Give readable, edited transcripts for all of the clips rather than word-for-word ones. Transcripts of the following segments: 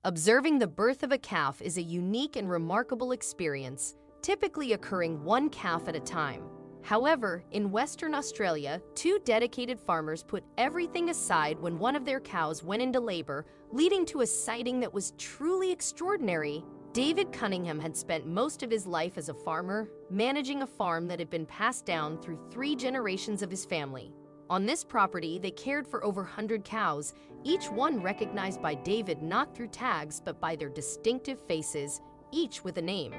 Observing the birth of a calf is a unique and remarkable experience, typically occurring one calf at a time. However, in Western Australia, two dedicated farmers put everything aside when one of their cows went into labor, leading to a sighting that was truly extraordinary. David Cunningham had spent most of his life as a farmer, managing a farm that had been passed down through 3 generations of his family. On this property, they cared for over 100 cows, each one recognized by David not through tags but by their distinctive faces, each with a name.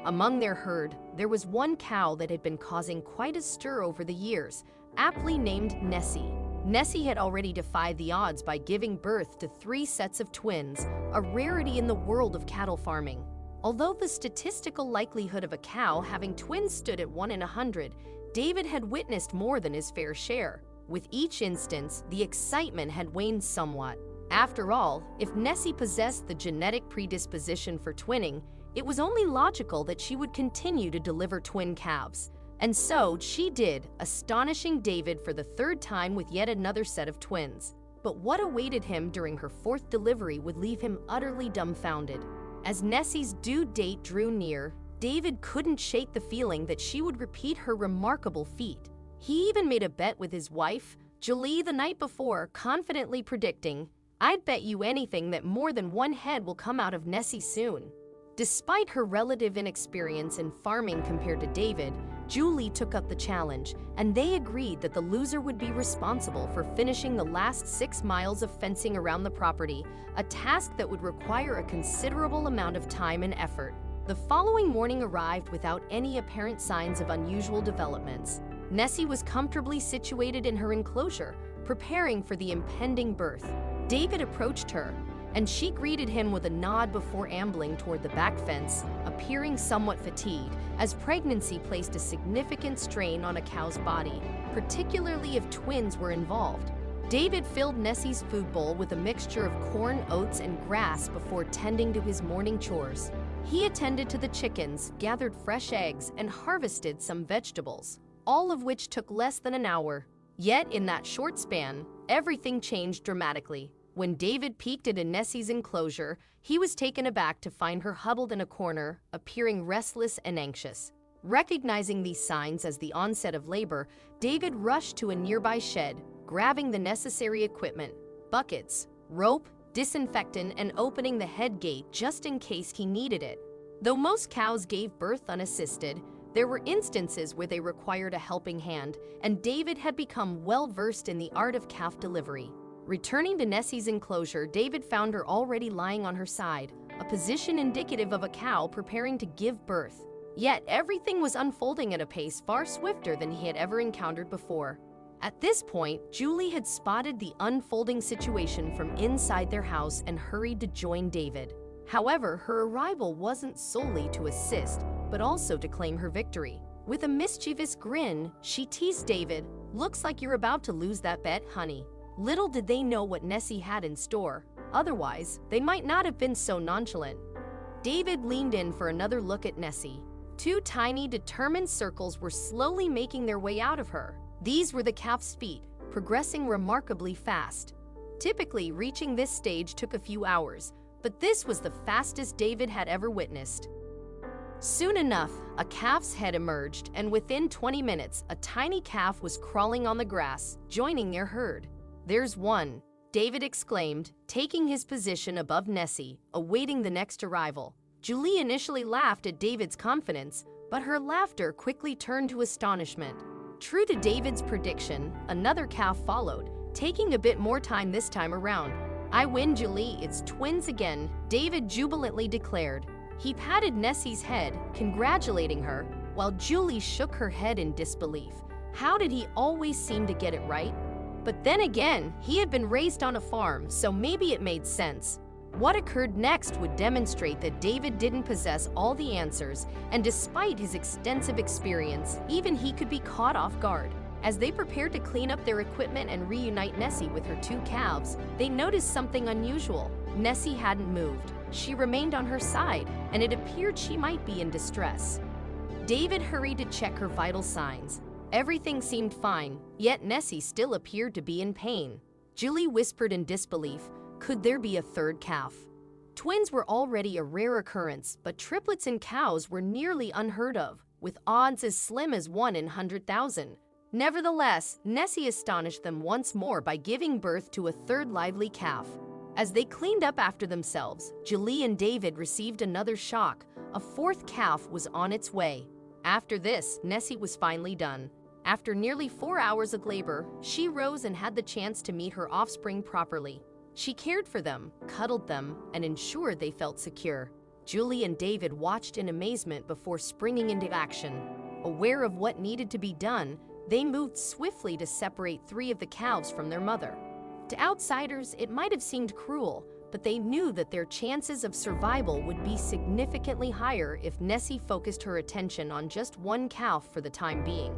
Among their herd, there was one cow that had been causing quite a stir over the years, aptly named Nessie. Nessie had already defied the odds by giving birth to 3 sets of twins, a rarity in the world of cattle farming. Although the statistical likelihood of a cow having twins stood at 1 in 100, David had witnessed more than his fair share. With each instance, the excitement had waned somewhat. After all, if Nessie possessed the genetic predisposition for twinning, it was only logical that she would continue to deliver twin calves. And so she did, astonishing David for the 3rd time with yet another set of twins. But what awaited him during her 4th delivery would leave him utterly dumbfounded. As Nessie's due date drew near, David couldn't shake the feeling that she would repeat her remarkable feat. He even made a bet with his wife, Julie, the night before, confidently predicting, "I'd bet you anything that more than one head will come out of Nessie soon." Despite her relative inexperience in farming compared to David, Julie took up the challenge, and they agreed that the loser would be responsible for finishing the last 6 miles of fencing around the property, a task that would require a considerable amount of time and effort. The following morning arrived without any apparent signs of unusual developments. Nessie was comfortably situated in her enclosure, preparing for the impending birth. David approached her, and she greeted him with a nod before ambling toward the back fence, appearing somewhat fatigued, as pregnancy placed a significant strain on a cow's body, particularly if twins were involved. David filled Nessie's food bowl with a mixture of corn, oats, and grass before tending to his morning chores. He attended to the chickens, gathered fresh eggs, and harvested some vegetables, all of which took less than an hour. Yet, in that short span, everything changed dramatically. When David peeked into Nessie's enclosure, he was taken aback to find her huddled in a corner, appearing restless and anxious. Recognizing these signs as the onset of labor, David rushed to a nearby shed, grabbing the necessary equipment, buckets, rope, disinfectant, and opening the head gate just in case he needed it. Though most cows gave birth unassisted, there were instances where they required a helping hand, and David had become well-versed in the art of calf delivery. Returning to Nessie's enclosure, David found her already lying on her side, a position indicative of a cow preparing to give birth. Yet everything was unfolding at a pace far swifter than he had ever encountered before. At this point, Julie had spotted the unfolding situation from inside their house and hurried to join David. However, her arrival wasn't solely to assist, but also to claim her victory. With a mischievous grin, she teased David, "Looks like you're about to lose that bet, honey." Little did they know what Nessie had in store. Otherwise, they might not have been so nonchalant. David leaned in for another look at Nessie. 2 tiny, determined circles were slowly making their way out of her. These were the calf's feet, progressing remarkably fast. Typically, reaching this stage took a few hours, but this was the fastest David had ever witnessed. Soon enough, a calf's head emerged, and within 20 minutes, a tiny calf was crawling on the grass, joining their herd. "There's one," David exclaimed, taking his position above Nessie, awaiting the next arrival. Julie initially laughed at David's confidence, but her laughter quickly turned to astonishment. True to David's prediction, another calf followed, taking a bit more time this time around. "I win, Julie, it's twins again," David jubilantly declared. He patted Nessie's head, congratulating her, while Julie shook her head in disbelief. How did he always seem to get it right? But then again, he had been raised on a farm, so maybe it made sense. What occurred next would demonstrate that David didn't possess all the answers, and despite his extensive experience, even he could be caught off guard. As they prepared to clean up their equipment and reunite Nessie with her 2 calves, they noticed something unusual. Nessie hadn't moved. She remained on her side, and it appeared she might be in distress. David hurried to check her vital signs. Everything seemed fine, yet Nessie still appeared to be in pain. Julie whispered in disbelief, "Could there be a 3rd calf?" Twins were already a rare occurrence, but triplets in cows were nearly unheard of, with odds as slim as 1 in 100,000. Nevertheless, Nessie astonished them once more by giving birth to a third lively calf. As they cleaned up after themselves, Julie and David received another shock. A fourth calf was on its way. After this, Nessie was finally done. After nearly 4 hours of labor, she rose and had the chance to meet her offspring properly. She cared for them, cuddled them, and ensured they felt secure. Julie and David watched in amazement before springing into action. Aware of what needed to be done, they moved swiftly to separate 3 of the calves from their mother. To outsiders, it might have seemed cruel, but they knew that their chances of survival would be significantly higher if Nessie focused her attention on just one calf for the time being.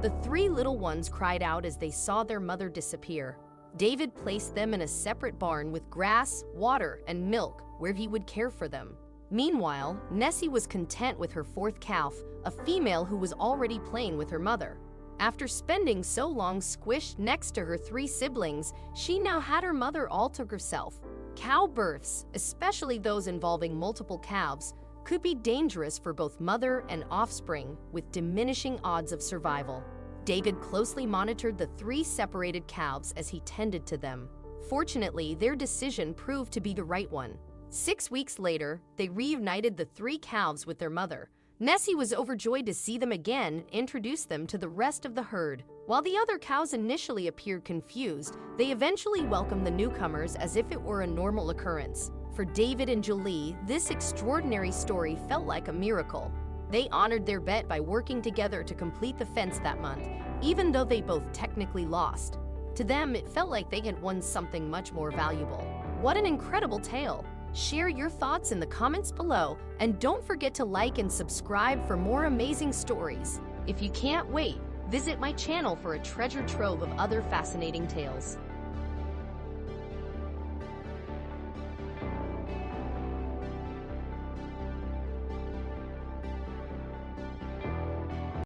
The 3 little ones cried out as they saw their mother disappear. David placed them in a separate barn with grass, water, and milk where he would care for them. Meanwhile, Nessie was content with her 4th calf, a female who was already playing with her mother. After spending so long squished next to her 3 siblings, she now had her mother all to herself. Cow births, especially those involving multiple calves, could be dangerous for both mother and offspring, with diminishing odds of survival. David closely monitored the 3 separated calves as he tended to them. Fortunately, their decision proved to be the right one. 6 weeks later, they reunited the 3 calves with their mother. Nessie was overjoyed to see them again and introduced them to the rest of the herd. While the other cows initially appeared confused, they eventually welcomed the newcomers as if it were a normal occurrence. For David and Julie, this extraordinary story felt like a miracle. They honored their bet by working together to complete the fence that month, even though they both technically lost. To them, it felt like they had won something much more valuable. What an incredible tale! Share your thoughts in the comments below, and don't forget to like and subscribe for more amazing stories. If you can't wait, visit my channel for a treasure trove of other fascinating tales.